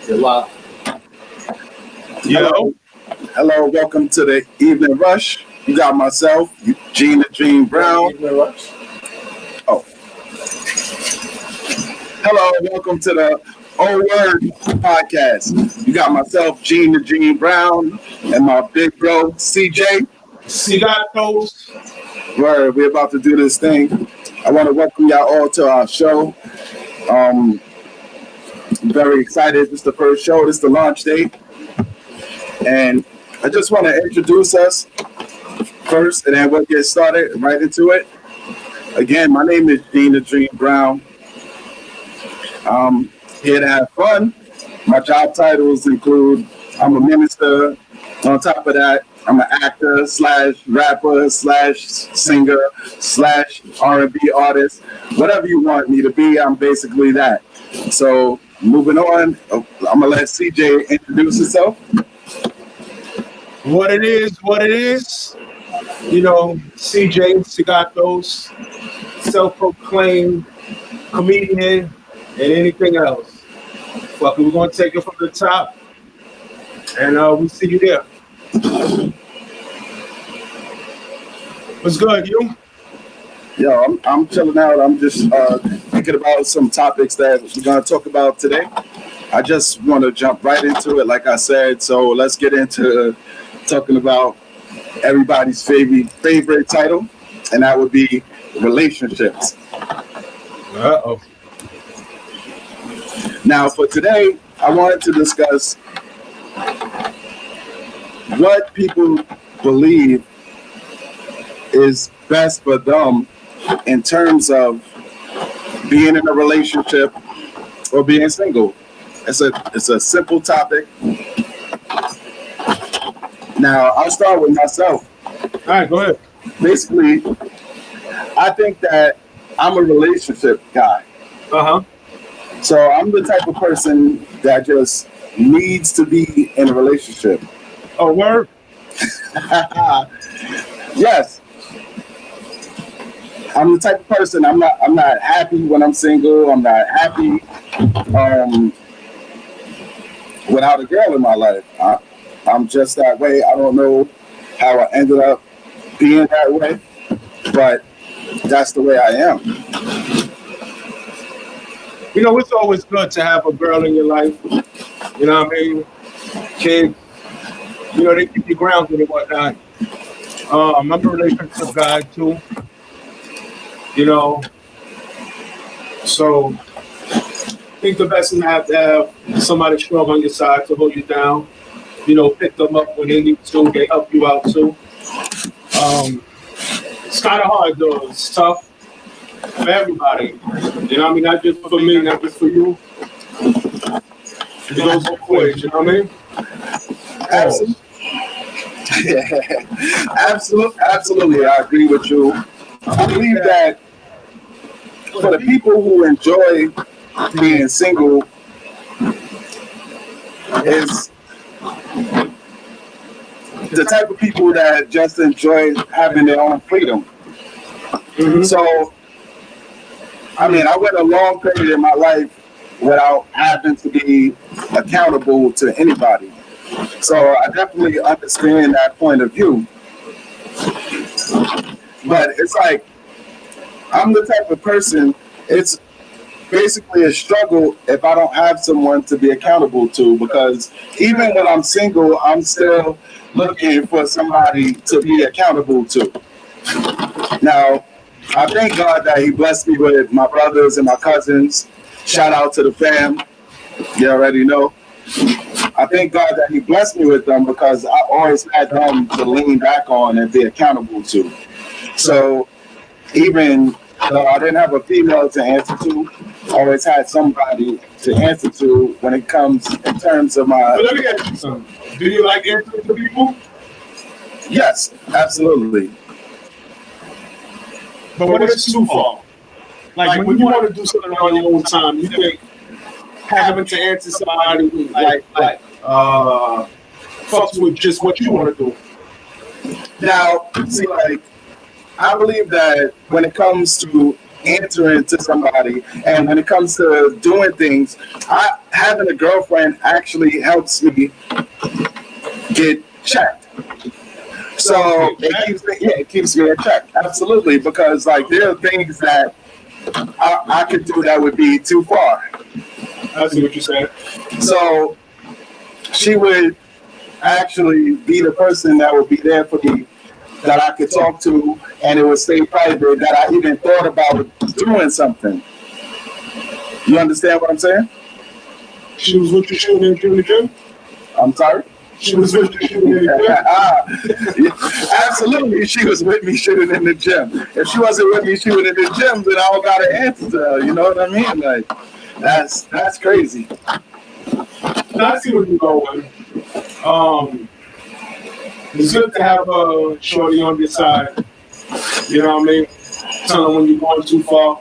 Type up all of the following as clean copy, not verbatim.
Wow. Yo. Hello, welcome to the Evening Rush. You got myself, Eugene the Dream Brown. Oh. Hello, welcome to the Old Word podcast. You got myself, Gene the Dream Brown, and my big bro, CJ. You got those? Word, we're about to do this thing. I want to welcome y'all all to our show. I'm very excited. This is the first show. This is the launch date. And I just want to introduce us first, and then we'll get started right into it. Again, my name is Gene the Dream Brown. I'm here to have fun. My job titles include I'm a minister. On top of that, I'm an actor / rapper / singer / R&B artist. Whatever you want me to be, I'm basically that. So moving on, I'm going to let CJ introduce himself. What it is. You know, CJ Segatos, self-proclaimed comedian, and anything else. But we're going to take it from the top, and we'll see you there. What's good, you? Yo, I'm chilling out. I'm just thinking about some topics that we're going to talk about today. I just want to jump right into it, like I said. So let's get into talking about everybody's favorite title, and that would be relationships. Uh-oh. Now, for today, I wanted to discuss what people believe is best for them in terms of being in a relationship or being single. It's a simple topic. Now, I'll start with myself. All right, go ahead. Basically, I think that I'm a relationship guy. Uh-huh. So I'm the type of person that just needs to be in a relationship. Oh, word? Yes. I'm the type of person, I'm not happy when I'm single. I'm not happy without a girl in my life. I'm just that way. I don't know how I ended up being that way, but that's the way I am. You know, it's always good to have a girl in your life. You know what I mean? Kids, you know, they keep you grounded and whatnot. I'm a relationship guy too. You know, so I think the best thing to have somebody strong on your side to hold you down. You know, pick them up when they need to. They help you out too. It's kind of hard though. It's tough for everybody. You know what I mean? Not just for me, not just for you. It goes both ways, you know what I mean? Absolutely, I agree with you. I believe that for the people who enjoy being single is the type of people that just enjoy having their own freedom. Mm-hmm. So, I mean, I went a long period in my life without having to be accountable to anybody. So I definitely understand that point of view. But it's like, I'm the type of person, it's basically a struggle if I don't have someone to be accountable to, because even when I'm single, I'm still looking for somebody to be accountable to. Now, I thank God that He blessed me with my brothers and my cousins. Shout out to the fam. You already know. I thank God that He blessed me with them because I always had them to lean back on and be accountable to. So even though I didn't have a female to answer to, I always had somebody to answer to when it comes in terms of my... But let me ask you something. Do you like answering to people? Yes, absolutely. But when it's too far, like when you want to do something on your own time, you think having to answer somebody like fucks with just what you want to do. Now, see, like, I believe that when it comes to answering to somebody. And when it comes to doing things, having a girlfriend actually helps me get checked. So it keeps me in check. Absolutely. Because like there are things that I could do that would be too far. I see what you're saying. So she would actually be the person that would be there for me, that I could talk to, and it would stay private, that I even thought about doing something. You understand what I'm saying? She was with you shooting in the gym? I'm sorry? She was with you shooting in the gym? Absolutely, she was with me shooting in the gym. If she wasn't with me shooting in the gym, then I don't got an answer to her. You know what I mean? Like, that's crazy. Now, I see where you're going. It's good to have a shorty on your side. You know what I mean? Tell them when you're going too far.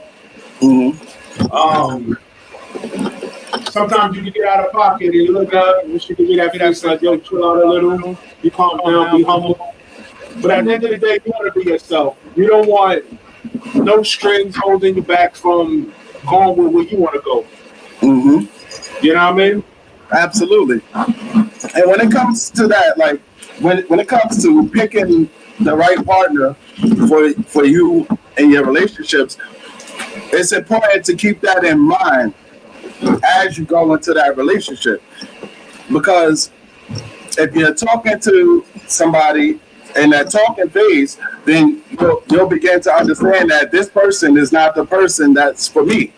Mm-hmm. Sometimes you can get out of pocket and you look up and she can get that face like, yo, chill out a little, you calm down, be humble. But at the end of the day, you want to be yourself. You don't want no strings holding you back from going with where you want to go. Mm-hmm. You know what I mean? Absolutely. And when it comes to that, like when it comes to picking the right partner for you and your relationships, it's important to keep that in mind as you go into that relationship. Because if you're talking to somebody in that talking phase, then you'll begin to understand that this person is not the person that's for me.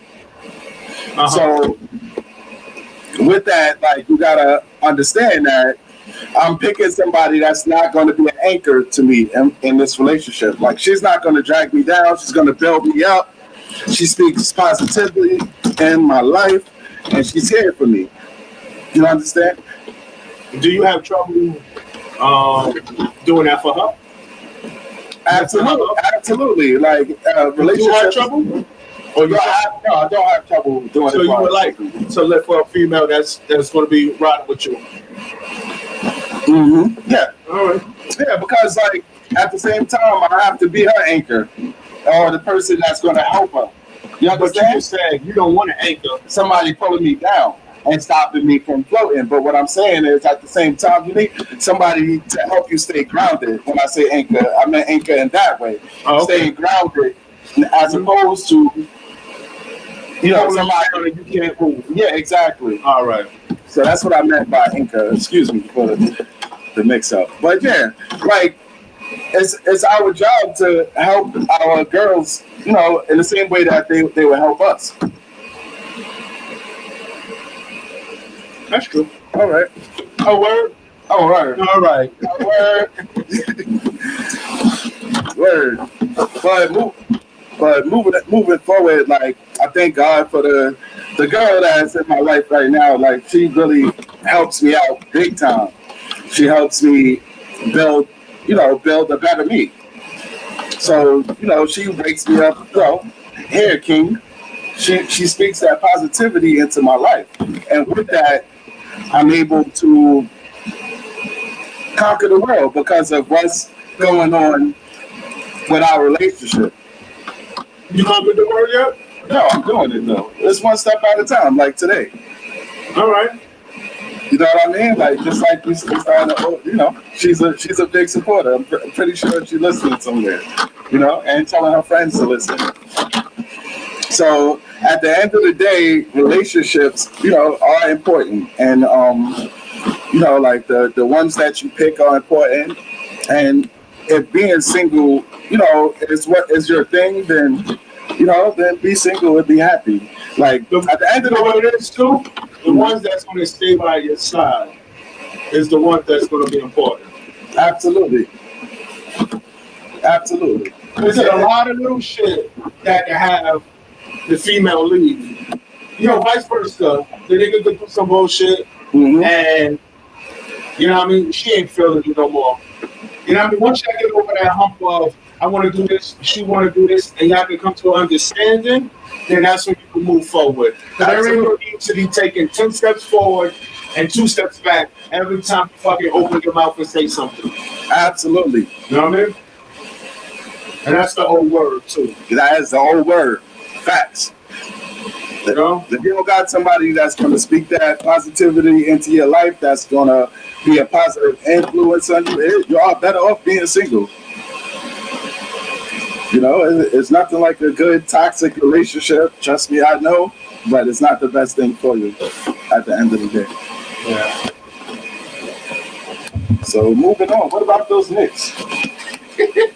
So with that, like, you gotta understand that I'm picking somebody that's not going to be an anchor to me in this relationship. Like, she's not going to drag me down. She's going to build me up. She speaks positively in my life, and she's here for me. You understand? Do you have trouble doing that for her? Absolutely. Like, relationships. Do you have trouble? Or no, I don't have trouble doing it. So you would like to look for a female that's going to be riding with you? Mm-hmm. Yeah. All right. Yeah, because like at the same time, I have to be her anchor or the person that's going to help her. You understand? But you just said you don't want to anchor somebody pulling me down and stopping me from floating. But what I'm saying is, at the same time, you need somebody to help you stay grounded. When I say anchor, I mean anchor in that way. Staying grounded, as opposed to, you know, somebody you can't move. Yeah, exactly. All right. So that's what I meant by anchor. Excuse me for the mix up. But yeah, like it's our job to help our girls, you know, in the same way that they will help us. That's true. All right. A word? All right. All right. A word. Word. But moving forward, like, I thank God for the girl that's in my life right now. Like, she really helps me out big time. She helps me build a better me. So, you know, she wakes me up, here, King. She speaks that positivity into my life. And with that, I'm able to conquer the world because of what's going on with our relationship. You conquered the world yet? No, I'm doing it though. It's one step at a time, like today. All right. You know what I mean? Like, just like we started, you know, she's a big supporter. I'm pretty sure she's listening somewhere, you know, and telling her friends to listen. So at the end of the day, relationships, you know, are important. And, you know, like the ones that you pick are important. And if being single, you know, is what is your thing, then, you know, then be single and be happy. Like, at the end of the day, it is too. The ones that's going to stay by your side is the one that's going to be important. Absolutely. Absolutely. There's a lot of little shit that can have the female leave. You know, vice versa. The nigga could do some bullshit, and, you know what I mean, she ain't feeling you no more. You know what I mean? Once y'all get over that hump of, I want to do this, she want to do this, and y'all can come to an understanding, then that's when you can move forward. Because there ain't no need to be taking 10 steps forward and 2 steps back every time you fucking open your mouth and say something. Absolutely. You know what I mean? And that's the whole word, too. That is the whole word. Facts. You know? If you don't got somebody that's going to speak that positivity into your life, that's going to be a positive influence on you, you are better off being single. You know, it's nothing like a good toxic relationship. Trust me, I know, but it's not the best thing for you at the end of the day. Yeah. So moving on, what about those Knicks?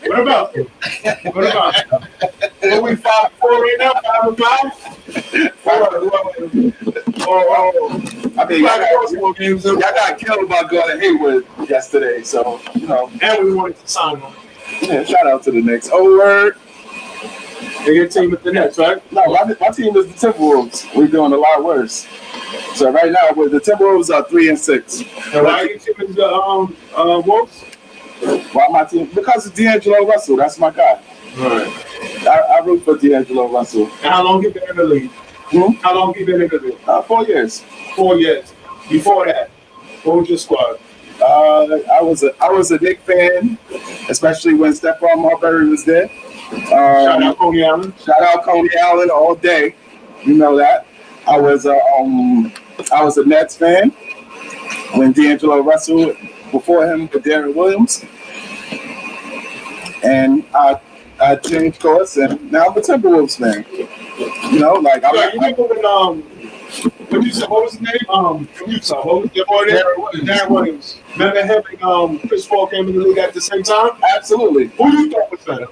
What about them? What about them? Are we 5-4 right now? 5-5? I mean, y'all got killed by Gordon Hayward yesterday, so, you know. And we wanted to sign them. Yeah, shout out to the Knicks. Oh, word. They're your team with the Nets, right? No, my team is the Timberwolves. We're doing a lot worse. So right now, the Timberwolves are 3-6. And why are you team is the Wolves? Why my team? Because of D'Angelo Russell. That's my guy. All right. I root for D'Angelo Russell. And how long you been in the league? How long you been in the league? 4 years. 4 years. Before that, what was your squad? I was a Knicks fan, especially when Stephon Marbury was there. Shout out Coney Allen. Shout out Coney Allen all day. You know that. I was a Nets fan when D'Angelo Russell, before him, with Darren Williams, and I changed course, and now I'm a Timberwolves fan. You know, like you remember when what you said? What was his name? From Utah. What was your boy name? Darren Williams. Remember him and Chris Paul came in the league at the same time? Absolutely. Who you thought was better?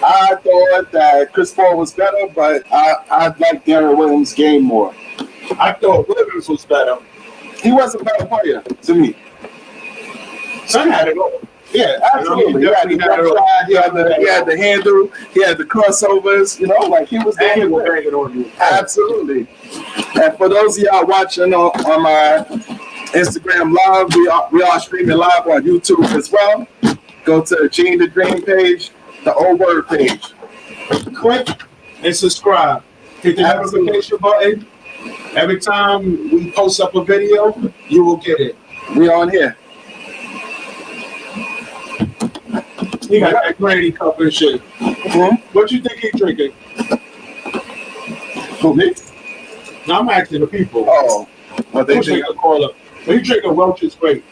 I thought that Chris Paul was better, but I like Darren Williams' game more. I thought Williams was better. He was a better player to me. Son had it all. Yeah, absolutely. He had the jump shot, he had the handle, he had the crossovers, you know, like he was And he doing was it. banging on you. Absolutely. And for those of y'all watching on my Instagram live, we are streaming live on YouTube as well. Go to the Gene the Dream page, the old word page. Click and subscribe. Hit the notification button. Every time we post up a video, you will get it. We on here. He got that granny cup and shit. Mm-hmm. What you think he drinking? Who, me? Now I'm asking the people. Oh, what they Who's think? drinking cola? He drinking Welch's grape.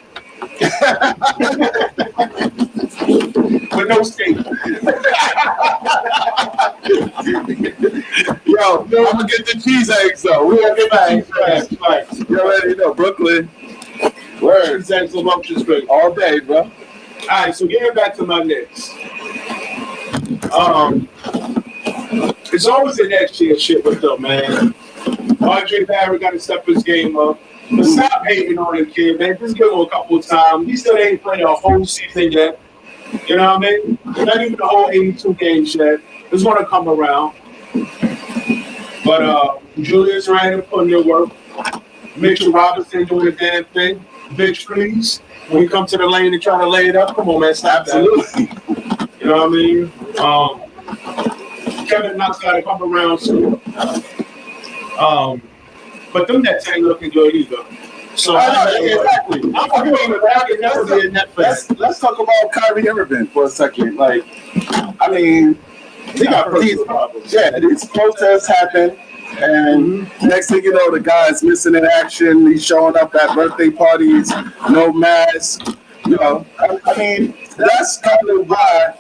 With no steak. Yo, I'm gonna get the cheese eggs though. We gonna get the Right. You already know, Brooklyn. Word. Cheese eggs and Welch's grape. All day, bro. All right, so getting back to my Knicks. It's always the next year shit with them, man. RJ Barrett got to step his game up. But stop hating on the kid, man. Just give him a couple of times. He still ain't playing a whole season yet. You know what I mean? Not even the whole 82 games yet. It's going to come around. But Julius Randle putting in work. Mitchell Robinson doing the damn thing. Bitch, please. When you come to the lane and try to lay it up, come on, man. Stop Absolutely. that. You know what I mean? Kevin Knox got to come around soon. But them Nets ain't looking good either. So Exactly. Let's talk about Kyrie Irving for a second. Like, I mean, He got personal problems. yeah, these protests happen, and next thing you know, the guy's missing in action. He's showing up at birthday parties, no mask. You know, I mean, that's kind of why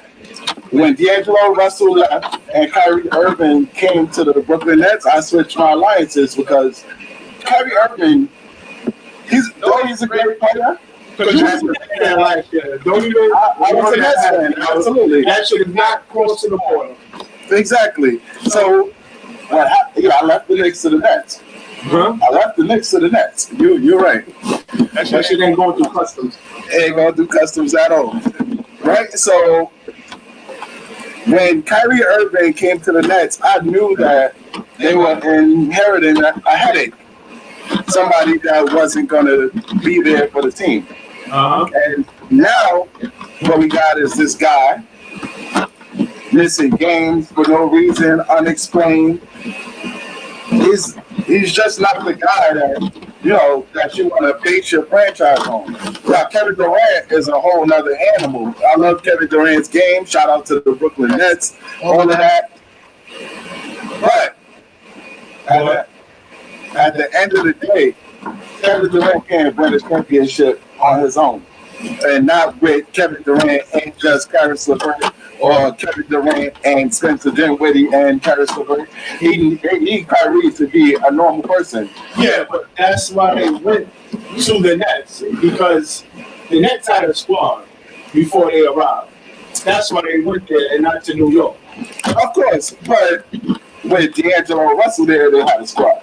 when D'Angelo Russell left and Kyrie Irving came to the Brooklyn Nets, I switched my alliances because Kyrie Irving, he's a great player. Because you was a fan last year. Don't even. I was a Nets fan, absolutely. That shit is not crossing the border. Exactly. So, what happened? Yeah, I left the Knicks to the Nets. Huh? I left the Knicks to the Nets. You're right. That shit ain't going through customs. Ain't gonna do customs at all. Right? So, when Kyrie Irving came to the Nets, I knew that they were inheriting a headache. Somebody that wasn't gonna be there for the team. And now, what we got is this guy missing games for no reason, unexplained. He's just not the guy that you want to base your franchise on. Now, Kevin Durant is a whole nother animal. I love Kevin Durant's game. Shout out to the Brooklyn Nets. All of that. But at the end of the day, Kevin Durant can't win a championship on his own. And not with Kevin Durant and just Karis LeVert or Kevin Durant and Spencer Dinwiddie and Karis LeVert. He need Kyrie to be a normal person. Yeah, but that's why they went to the Nets, because the Nets had a squad before they arrived. That's why they went there and not to New York. Of course, but with D'Angelo Russell there, they had a squad.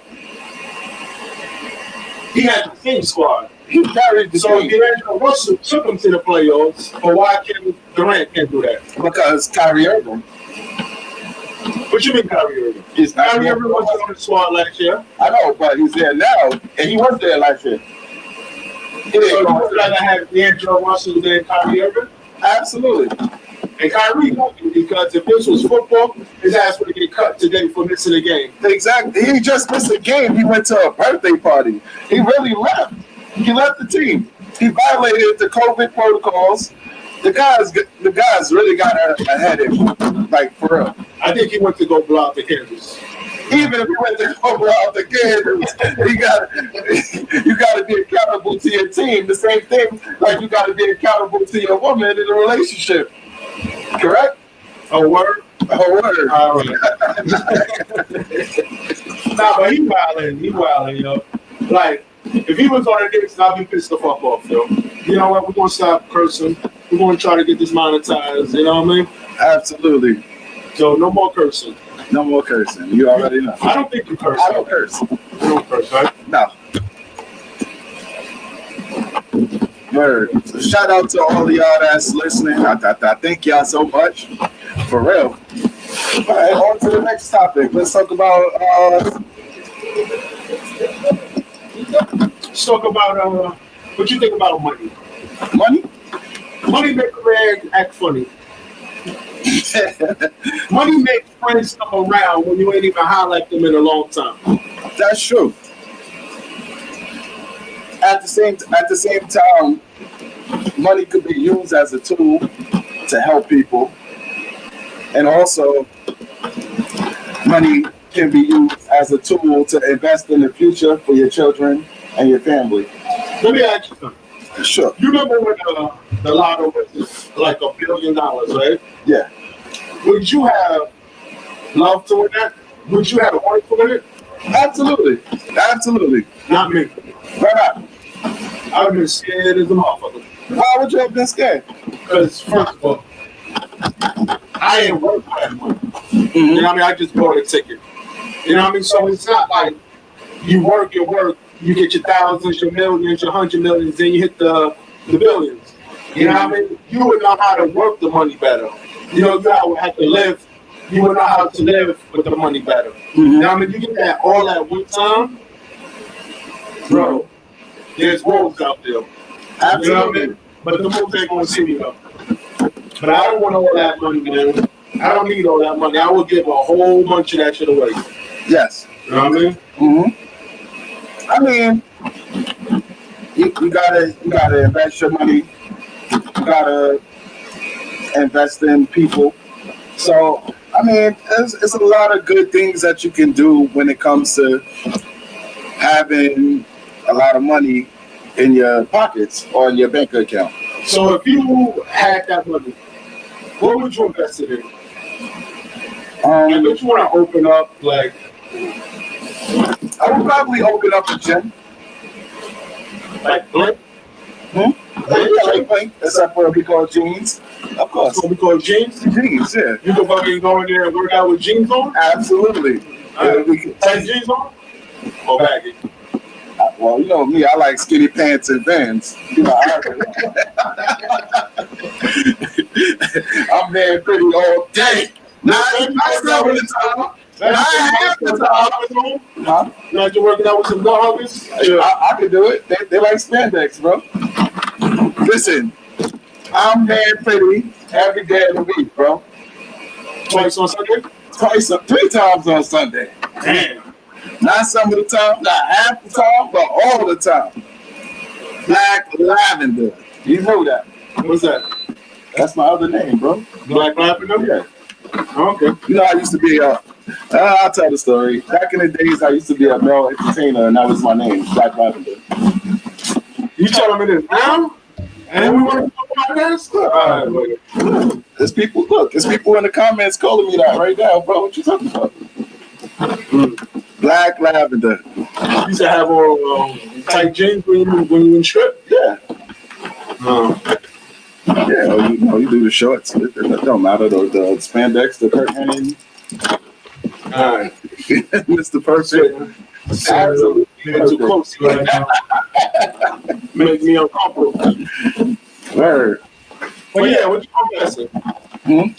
He had the same squad. He carried the So team D'Angelo Russell took him to the playoffs, but why Kevin Durant can't do that? because Kyrie Irving What you mean Kyrie Irving? is not Kyrie Irving wasn't on the squad last year. I know, but he's there now, and he was there last year. He So didn't you go would rather have D'Angelo Russell than Kyrie Irving? Absolutely. And Kyrie lucky, because if this was football, his ass would have get cut today for missing a game. Exactly. He just missed a game. He went to a birthday party. He really left. He left the team. He violated the COVID protocols. The guys really got a headache, like for real. I think he went to go blow out the candles. Even if he went to go out the game, you got to be accountable to your team. The same thing, like you got to be accountable to your woman in a relationship. Correct? A word? A word. All right. Nah, but he wildin', yo. Like, if he was on the Knicks, I'd be pissed the fuck off, yo. You know what? We're gonna stop cursing. We're gonna try to get this monetized, you know what I mean? Absolutely. So no more cursing. No more cursing. You already know. I don't think you curse. I don't curse. You don't curse, right? No. Word. So shout out to all of y'all that's listening. I thank y'all so much. For real. All right, on to the next topic. Let's talk about Let's talk about what you think about money. money. Money make a man act funny. Money makes friends come around when you ain't even highlight them in a long time. That's true. At the same time, money could be used as a tool to help people, and also money can be used as a tool to invest in the future for your children and your family. Let me ask you something. Sure. You remember when the lotto was like $1 billion, right? Yeah. Would you have loved to win that? Would you have wanted to win it? Absolutely. Absolutely. Not me. Why not? I would have been scared as a motherfucker. Why would you have been scared? Because first of all, I ain't work for that money. Mm-hmm. You know what I mean? I just bought a ticket. You know what I mean? So it's not like you work, you get your thousands, your millions, your 100 millions, then you hit the billions. You know what I mean? You would know how to work the money better. You know, you would have to live. You would know how to live with the money better. Mm-hmm. You know what I mean? You get that all at one time, bro. There's wolves out there. Absolutely. You know what I mean? But the wolves ain't gonna see me though. But I don't want all that money, man. I don't need all that money. I will give a whole bunch of that shit away. Yes. You know what I mean? Mm-hmm. I mean, you gotta invest your money. You gotta invest in people. So, I mean, it's a lot of good things that you can do when it comes to having a lot of money in your pockets or in your bank account. So if you had that money, what would you invest it in? Like, what you want to open up, like? I would probably open up a gym. Like Blink? Yeah, like Blink, except for we call jeans. Of course. What we call jeans? Jeans, yeah. You can fucking go in there and work out with jeans on? Absolutely. Tight jeans on? Or baggy? Well, you know me, I like skinny pants and Vans. You know, I'm man pretty all day. Not some of the time. Not half the time. Huh? You like you working out with some dogs? Yeah. I can do it. They like spandex, bro. Listen, I'm man pretty every day of the week, bro. Twice on Sunday? 3 times on Sunday. Damn. Not some of the time, not half the time, but all the time. Black Lavender. You know that. What's that? That's my other name, bro. Black Lavender? Yeah. Okay. You know, I used to be I'll tell the story. Back in the days, I used to be a male entertainer, and that was my name, Black Lavender. You telling me this now? And we want to do a podcast? All right, There's people. Look, there's people in the comments calling me that right now, bro. What you talking about? Black Lavender. you used to have on tight jeans when you in strip? Yeah. Yeah, you do the shorts. It don't matter. The spandex, the curtain. All right. Mr. Perfect. Absolutely. Too close right now. Make me uncomfortable. Word. But yeah, what you gonna invest in?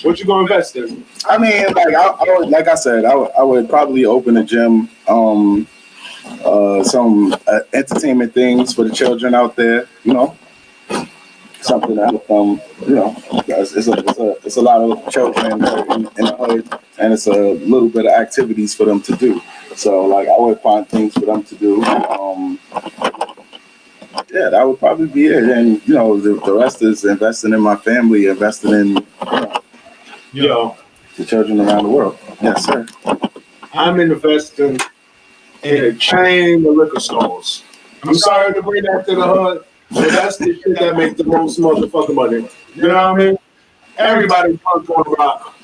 What you gonna invest in? I mean, like I would, like I said, I would probably open a gym, some entertainment things for the children out there. You know, something to help them. You know, it's a lot of children in the hood, and it's a little bit of activities for them to do. So, like, I would find things for them to do. Yeah, that would probably be it. And you know, the rest is investing in my family, investing in Yo, the children around the world. Yes, sir. I'm investing in a chain of liquor stores. I'm sorry to bring that to the hood, but that's the shit that makes the most motherfucking money. You know what I mean? Everybody wants on rock.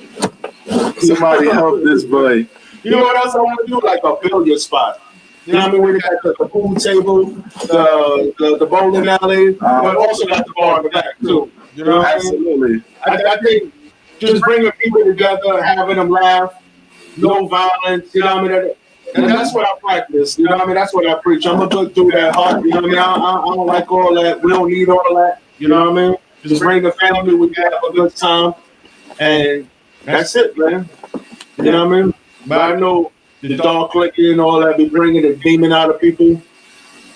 Somebody help this boy. You know what else I want to do? Like a billiard spot. You know what I mean? We got the pool table, the bowling alley, but also got the bar in the back too. You know what I mean? Absolutely. I think just bringing people together, having them laugh, no violence, you know what I mean? And that's what I practice, you know what I mean? That's what I preach. I'm a good dude at heart, you know what I mean? I don't like all that. We don't need all of that, you know what I mean? Just bring the family, we can have a good time, and that's it, man. You know what I mean? But I know the dog clicking and all that be bringing the demon out of people,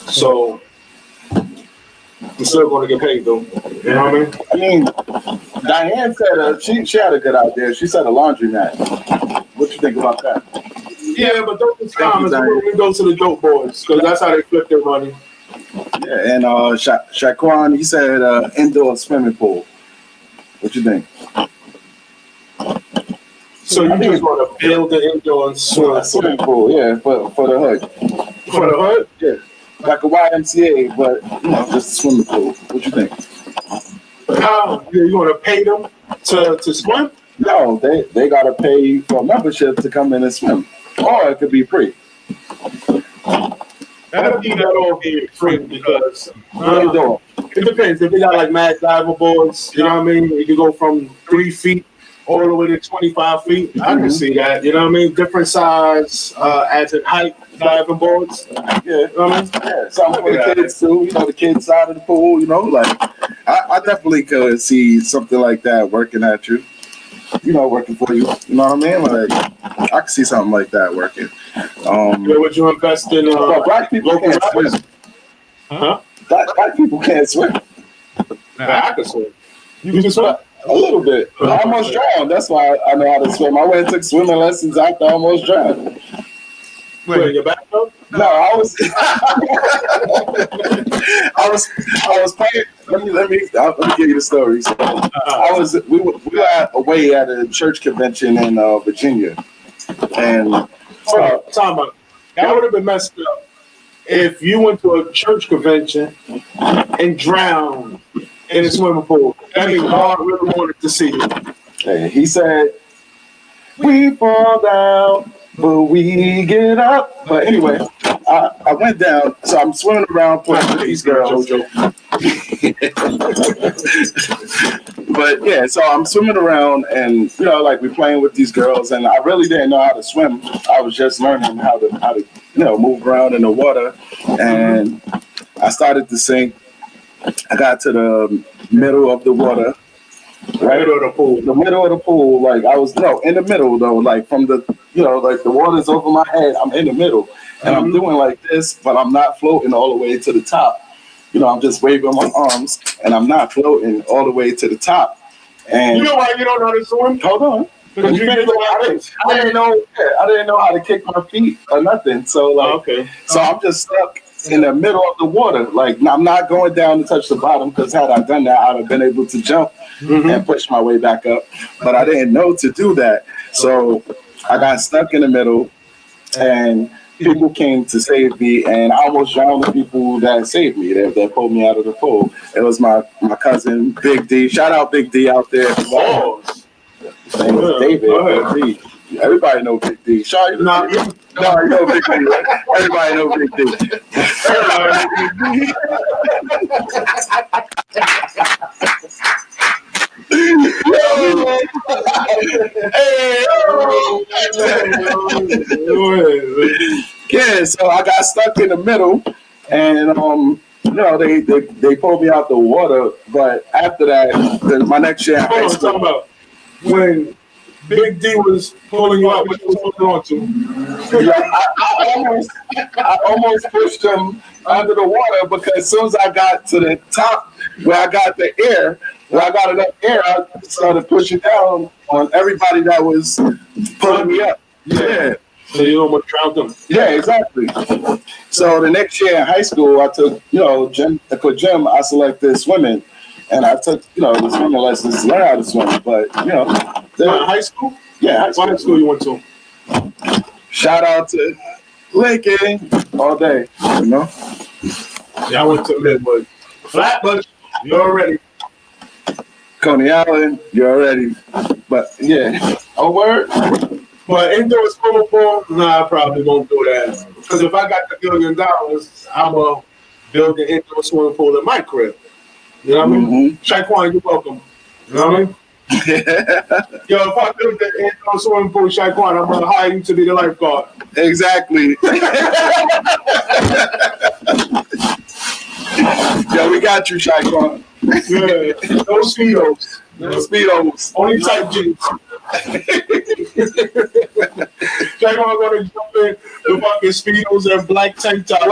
so I'm still going to get paid, though. You know what I mean? Diane said she had a good idea. She said a laundromat. What you think about that? Yeah, but those are comments when we go to the dope boys, because that's how they flip their money. Yeah, and Shaquan, he said indoor swimming pool. What you think? So you just want to build the indoor Swimming pool, yeah, for the hood. For the hood? Yeah. Like a YMCA, but you know, just a swimming pool. What you think? How? You want to pay them to swim? No, they gotta pay for a membership to come in and swim. Or it could be free. That'll be that all being free because It it depends. If they got like mad diver boards, you know what I mean? You can go from 3 feet all the way to 25 feet. I can see that, you know what I mean? Different size, as in height diving boards. Yeah, You know what I mean? yeah. Something for the kids too. You know, the kids side of the pool. You know, like I definitely could see something like that working at you. You know, working for you. You know what I mean? Like I could see something like that working. Would you invest in But black people local can't rappers? swim. Huh? Black people can't swim. I can swim. You can swim? A little bit. I almost drowned. That's why I know how to swim. I went and took swimming lessons after I almost drowned. Wait, in your back though? No, I was I was playing. Let me give you the story. So, we were away at a church convention in Virginia, and Time out. That would have been messed up if you went to a church convention and drowned in a swimming pool. That means God really wanted to see you. hey, he said, "We fall down, but we get up." But anyway, I went down, so I'm swimming around playing with these girls. But yeah, so I'm swimming around, and you know, like we're playing with these girls, and I really didn't know how to swim. I was just learning how to you know, move around in the water, and I started to sink. I got to the middle of the water. Right, Middle of the pool. the middle of the pool, like I was in the middle though, like from the, you know, like the water's over my head. I'm in the middle, and I'm doing like this, but I'm not floating all the way to the top. You know, I'm just waving my arms, and I'm not floating all the way to the top. And You know why you don't know how to swim? hold on, Because you get I didn't know how to kick my feet or nothing. So like, okay. so I'm just stuck in the middle of the water. Like I'm not going down to touch the bottom, because had I done that, I'd have been able to jump and push my way back up. But I didn't know to do that. So I got stuck in the middle, and people came to save me, and I almost drowned the people that saved me, that pulled me out of the pool. It was my cousin, Big D. Shout out Big D out there. Oh, His name is David. Big D. Everybody know Big D. Shout out you know Big D. Right? Everybody know Big D. Yeah, so I got stuck in the middle, and they pulled me out the water. But after that, my next year, hold on, talking about when Big D was pulling you out, what you was holding on to? yeah, I almost pushed him under the water because as soon as I got to the top where I got the air, where I got enough air, I started pushing down on everybody that was pulling me up. Yeah. So you almost drowned them. Yeah, exactly. So the next year in high school, I took, for gym, I selected swimming. And I took, the swimming lessons to learn how to swim. But, high school? Yeah, high school. What high school you went to? Shout out to Lincoln all day, Yeah, I went to Midwood. Flatbush, you already. Coney Island, you already. But, yeah. Oh, word? But indoor swimming pool, nah, I probably won't do that. Because if I got the $1 billion, I'm going to build an indoor swimming pool in my crib. You know what I mean? Shaquan, you're welcome. You know what I mean? Yo, if I build the indoor swimming pool, Shaquan, I'm going to hire you to be the lifeguard. Exactly. Yo, we got you, Shaquan. Yeah, no speedos. No speedos. Only tight jeans. Shaquan going to jump in the fucking speedos and black tank top.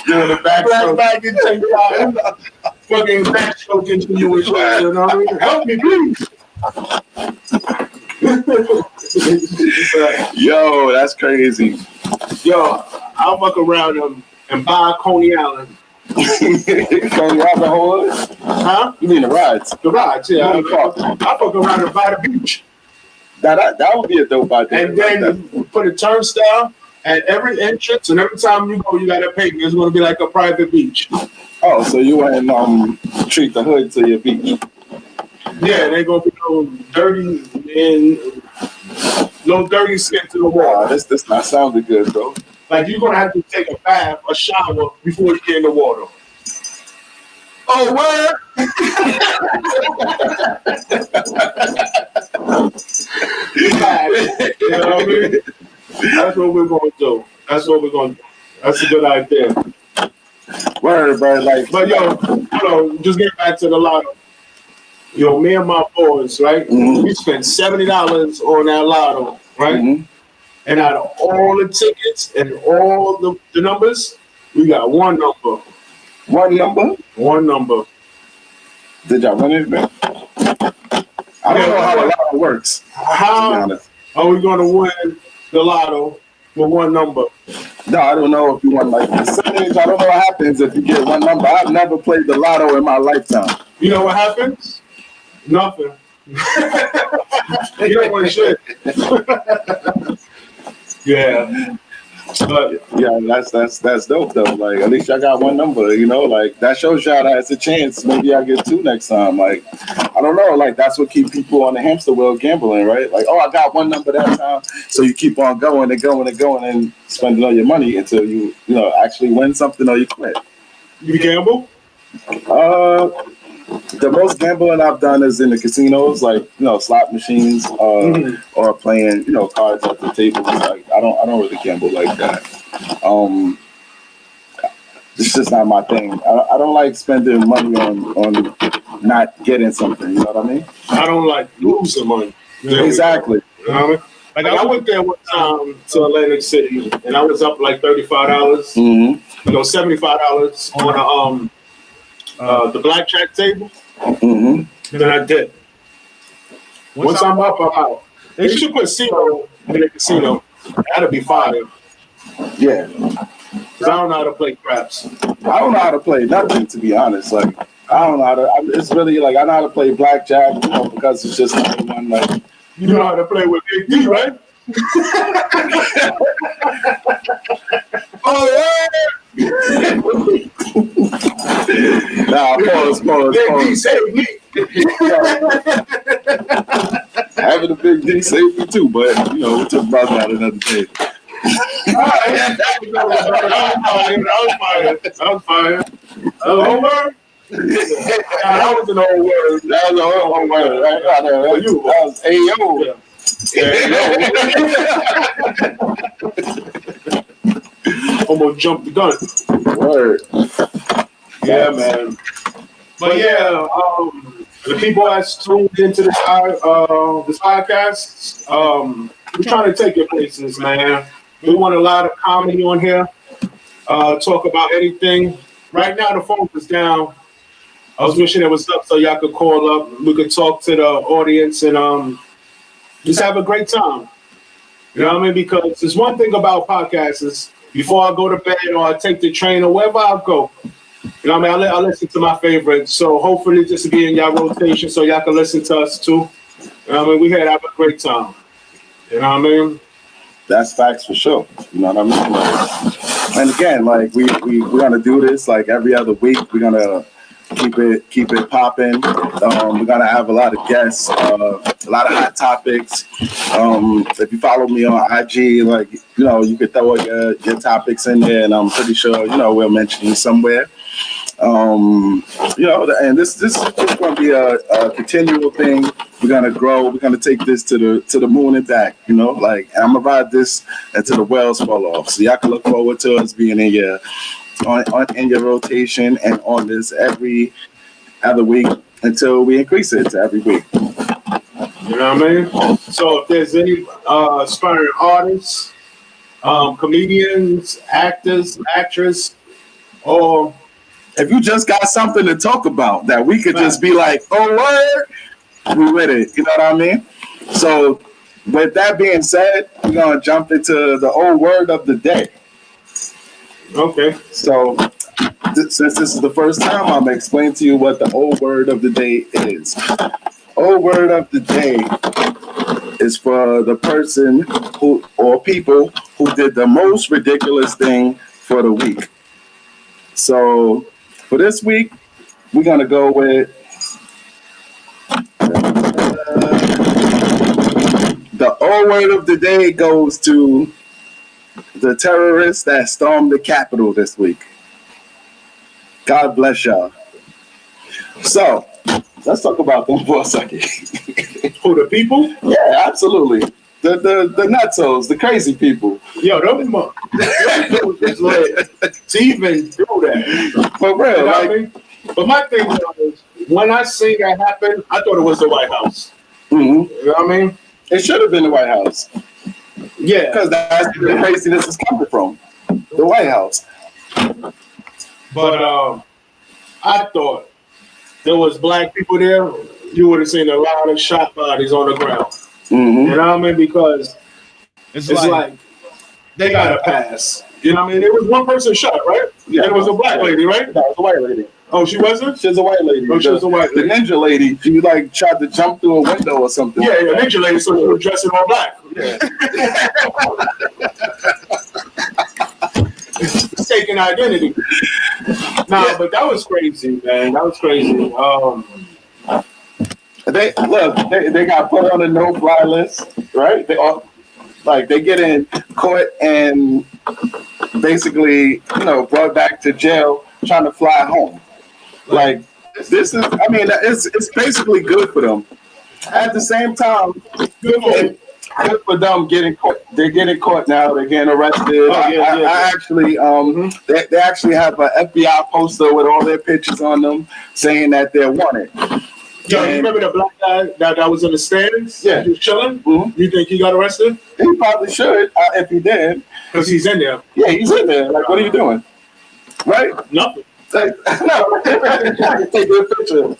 Doing the back and tank top. Fucking backstroke continuation. You know what I mean? Help me, please. Yo, that's crazy. Yo, I'll fuck around and buy Coney Island. Coney Island whole? Huh? You mean the rides? The rides, yeah. I fuck around and buy the beach. That would be a dope idea. And then put a turnstile at every entrance, and every time you go, you gotta pay. It's gonna be like a private beach. Oh, so you wouldn't treat the hood to your beach? Yeah, they gonna be no dirty and no dirty skin to the wall. This not sounding good, bro. Like you're gonna have to take a bath, a shower before you get in the water. Oh, word! You know what I mean? That's what we're gonna do. That's what we're gonna do. That's a good idea. Word, bro. But yo, hold on, just get back to the lotto. Yo, me and my boys, right? We spent $70 on that lotto, right? And out of all the tickets and all the numbers, we got one number. One number? One number. Did y'all win it, man? I don't know how the lotto works. How are we going to win the lotto with one number? No, I don't know if you want like percentage. I don't know what happens if you get one number. I've never played the lotto in my lifetime. You know what happens? Nothing. You don't want shit. Yeah. But yeah, that's dope though. Like at least y'all got one number, like that shows y'all that it's a chance. Maybe I get two next time. Like I don't know, like that's what keep people on the hamster wheel gambling, right? Like, oh, I got one number that time. So you keep on going and going and going and spending all your money until you actually win something or you quit. You gamble? The most gambling I've done is in the casinos, like slot machines, or playing cards at the table. Like I don't really gamble like that. It's just not my thing. I don't like spending money on not getting something. You know what I mean? I don't like losing money. Exactly. You know what I mean? Like I went there one time to Atlantic City, and I was up like $35. $75 on the blackjack table. Then I did. Once I'm up, I'm out. They should put casino in the casino. That'd be fire. Yeah. Cause I don't know how to play craps. I don't know how to play nothing, to be honest. Like I don't know how to. It's really like I know how to play blackjack, because it's just like one like. You know how to play with Big D, right? Oh yeah. Nah, pause. Big D saved me. Having a big D saved me too, but we'll talk about that another day. That was fire. Whole word? That was an old word. That was a whole word, right? For you. That was Ayo. Almost jumped the gun. Word. Yeah, man. But yeah, the people that's tuned into this podcast, we're trying to take your places, man. We want a lot of comedy on here. Talk about anything. Right now, the phone is down. I was wishing it was up so y'all could call up. We could talk to the audience and just have a great time. You know what I mean? Because there's one thing about podcasts is before I go to bed or I take the train or wherever I go, you know what I mean? I listen to my favorites. So hopefully this will be in y'all rotation so y'all can listen to us too. You know what I mean? We had have a great time. You know what I mean? That's facts for sure. You know what I mean? Like, and again, like we're gonna do this like every other week. We're gonna keep it popping. We're gonna have a lot of guests, a lot of hot topics. If you follow me on IG, like you could throw your topics in there, and I'm pretty sure we'll mention you somewhere. And this is just gonna be a continual thing. We're gonna grow. We're gonna take this to the moon and back. Like I'm gonna ride this until the wheels fall off. So y'all can look forward to us being in your in your rotation and on this every other week until we increase it to every week. You know what I mean? So if there's any aspiring artists, comedians, actors, actress, or if you just got something to talk about that we could just be like, oh, word, we with it. You know what I mean? So with that being said, we're going to jump into the old word of the day. Okay. So since this is the first time, I'm going to explain to you what the old word of the day is. Old word of the day is for the person who or people who did the most ridiculous thing for the week. So for this week, we're going to go with the old word of the day goes to the terrorists that stormed the Capitol this week. God bless y'all. So let's talk about them for a second. Who, the people? Yeah, absolutely. The nutsos, the crazy people. Yo, them just like to even do that. For real, You know what I like, mean? But my thing was, when I seen that happen, I thought it was the White House. mm-hmm. You know what I mean? It should have been the White House. Yeah. Because that's where the craziness is coming from. The White House. But I thought there was black people there, you would have seen a lot of shot bodies on the ground. Mm-hmm. You know what I mean? Because it's like they got a pass. You know what I mean? There was one person shot, right? Yeah. And it was a black lady, right? No, it's a white lady. Oh, she wasn't? She's a white lady. Oh, she was a white The lady. ninja lady, she like tried to jump through a window or something. Yeah, a ninja lady, so she was dressing all black. Yeah. Mistaken identity. Nah, but that was crazy, man. That was crazy. They got put on a no-fly list, right? They get in court and basically, brought back to jail trying to fly home. Like this is, I mean, it's basically good for them. At the same time, good for them getting caught. They're getting caught now. They're getting arrested. I actually, they actually have an FBI poster with all their pictures on them saying that they're wanted. Yo, you remember the black guy that was in the stands? Yeah. He was chilling? Mm-hmm. You think he got arrested? He probably should if he did. Because he's in there. Yeah, he's in there. Like, what are you doing? Right? Nothing. Like, no, take a picture.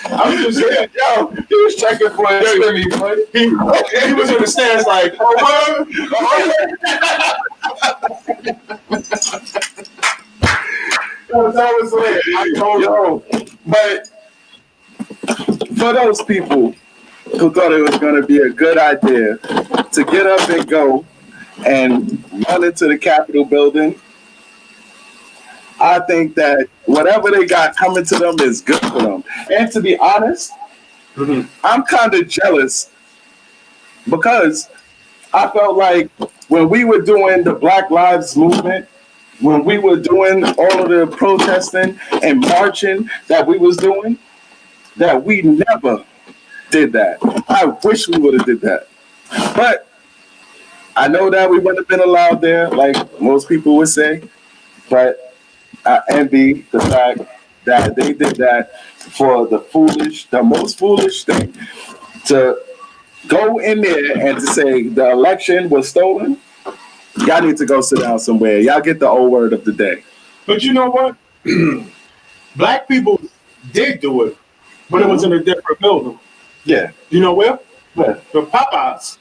I was just saying, Yo, he was checking for his Slimmy, boy. he was in the stands like, That was lit. I told you. But for those people who thought it was going to be a good idea to get up and go and run into the Capitol building, I think that whatever they got coming to them is good for them. And to be honest, I'm kind of jealous because I felt like when we were doing the Black Lives Movement, when we were doing all of the protesting and marching that we was doing, that we never did that. I wish we would have did that. But I know that we wouldn't have been allowed there, like most people would say. But I envy the fact that they did that for the most foolish thing. To go in there and to say the election was stolen, y'all need to go sit down somewhere. Y'all get the old word of the day. But you know what? Black people did do it, but it was in a different building. Yeah. You know where? Where? The Popeyes.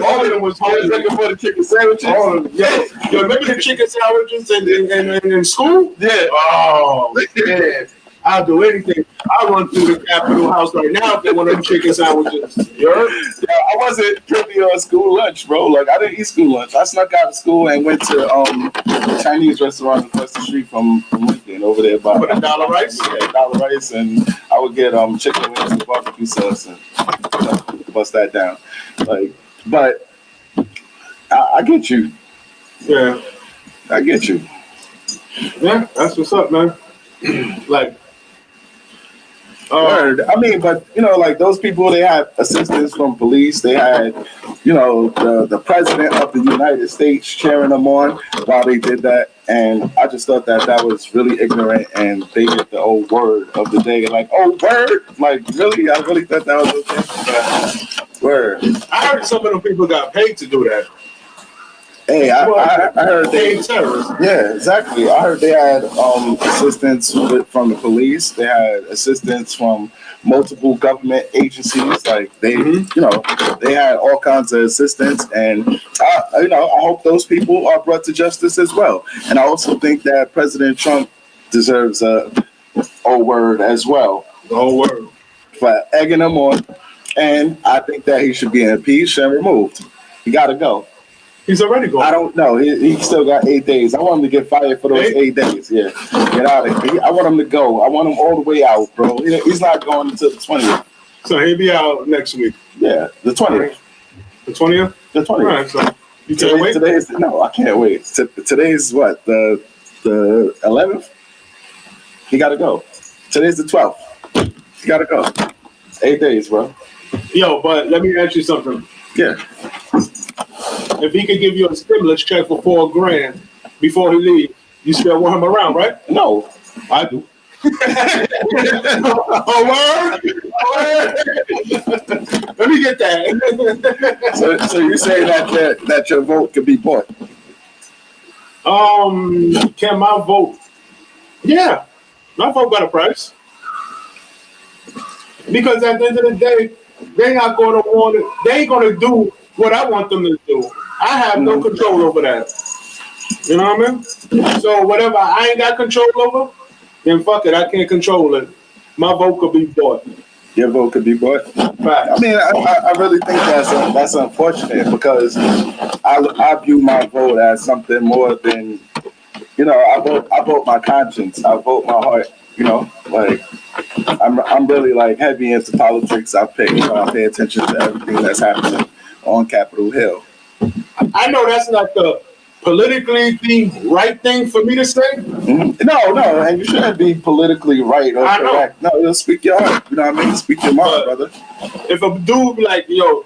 All of them was looking for the chicken sandwiches. all of them. Yeah. You remember the chicken sandwiches in school? Yeah. Oh, man. I'll do anything. I'll run through the Capitol House right now if they want them chicken sandwiches. You heard? Yeah, I wasn't privy on school lunch, bro. Like, I didn't eat school lunch. I snuck out of school and went to a Chinese restaurant across the street from Lincoln over there by For the dollar rice? Yeah, dollar rice, and I would get chicken wings and barbecue sauce and bust that down. Like, but I get you. Yeah. I get you. Yeah, that's what's up, man. Like, Word. I mean, but like those people, they had assistance from police. They had, the president of the United States cheering them on while they did that. And I just thought that was really ignorant. And they get the old word of the day, like, oh, word, like really, I really thought that was okay. But, word. I heard some of them people got paid to do that. Hey, I heard they. Paid terrorists. Yeah, exactly. I heard they had assistance from the police. They had assistance from multiple government agencies. Like they, they had all kinds of assistance. And I hope those people are brought to justice as well. And I also think that President Trump deserves a word as well. The whole word For egging them on. And I think that he should be impeached and removed. He got to go. He's already gone. I don't know. He still got 8 days. I want him to get fired for those 8 days. Yeah, get out of here. I want him to go. I want him all the way out, bro. He's not going until the 20th. So he'll be out next week. Yeah, the 20th. The 20th? The 20th. All right, so you can't wait? No, I can't wait. Today's what? The 11th? He got to go. Today's the 12th. He got to go. 8 days, bro. Yo, but let me ask you something. Yeah. If he could give you a stimulus check for $4,000 before he leaves, you still want him around, right? No, I do. Oh, word? Let me get that. So you say that your vote could be bought? Can my vote? Yeah, my vote got a price. Because at the end of the day, they're not going to want it. They ain't going to do what I want them to do. I have no control over that. You know what I mean? So whatever I ain't got control over, then fuck it, I can't control it. My vote could be bought. Your vote could be bought? Right. I mean, I really think that's unfortunate because I view my vote as something more than, I vote my conscience. I vote my heart, like I'm really like heavy into politics. I pay attention to everything that's happening on Capitol Hill. I know that's not the politically the right thing for me to say. Mm-hmm. No, and you shouldn't be politically right or correct. No, you'll speak your heart. You know what I mean? Speak your mind, brother. If a dude be like, yo,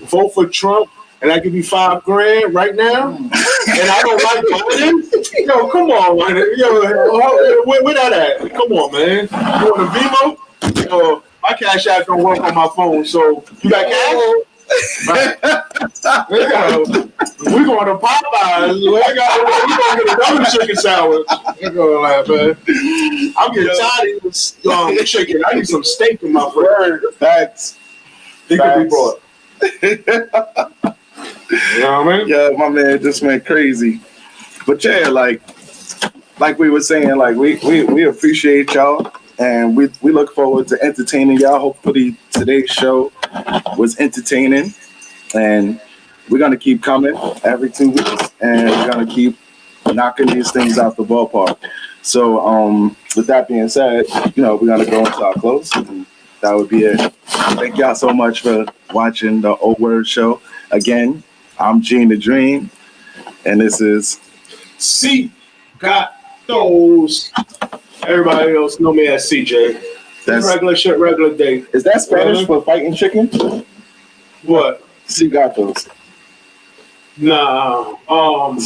vote for Trump and I give you $5,000 right now, and I don't like Biden, yo, come on, man. Yo, where that at? Come on, man. You want a Venmo? Yo, my Cash App don't work on my phone, so you got cash? Right. We going to Popeyes. We going to get another chicken sandwich. Man. I'm getting tired of chicken. I need some steak in my bread. Facts. It could be brought. You know what I mean? Yeah, my man just went crazy. But yeah, like we were saying, like we appreciate y'all, and we look forward to entertaining y'all. Hopefully today's show was entertaining, and we're gonna keep coming every 2 weeks, and we're gonna keep knocking these things out the ballpark. So with that being said, we're gonna go into our close, and that would be it. Thank y'all so much for watching the O Word Show. Again, I'm Gene the Dream, and this is C got those. Everybody else know me as CJ. that's Regular shit, regular day. is that Spanish for fighting chicken? What? Cigatos. Nah. Oh,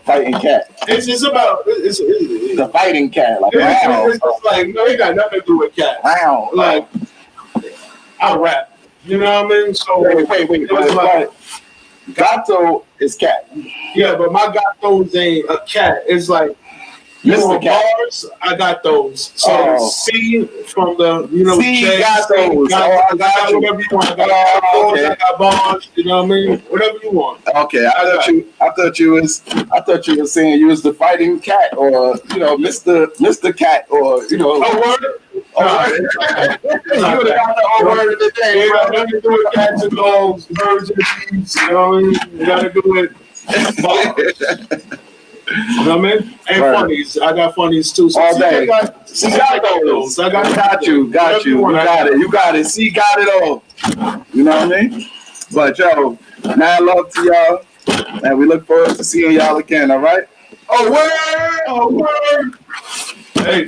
fighting cat. It's about The fighting cat. Like it's just like no, it got nothing to do with cat. wow. Like I rap. You know what I mean? So Wait. it's like, Gato is cat. yeah, but my got those ain't a cat. It's like you Mr. want Cat. bars, I got those. So Oh. C from the C J, got those. I got you. whatever you want. I got Oh, bars, okay. I got bars, you know what I mean? Whatever you want. Okay, I thought you was saying you was the fighting cat, or Mr. Cat, or Oh, word? you would have got the whole word of the Yeah, day, you got bro. nothing to do with cats and dogs, birds and bees, you know what I mean? You gotta do it. You know what I mean? And Right. funnies. I got funnies too. So All see, day. I got those. I got you. Whatever You want, I got it. You got it. See, got it all. You know what I mean? But yo, mad love to y'all, and we look forward to seeing y'all again. All right. Oh, word! Oh, word! Hey.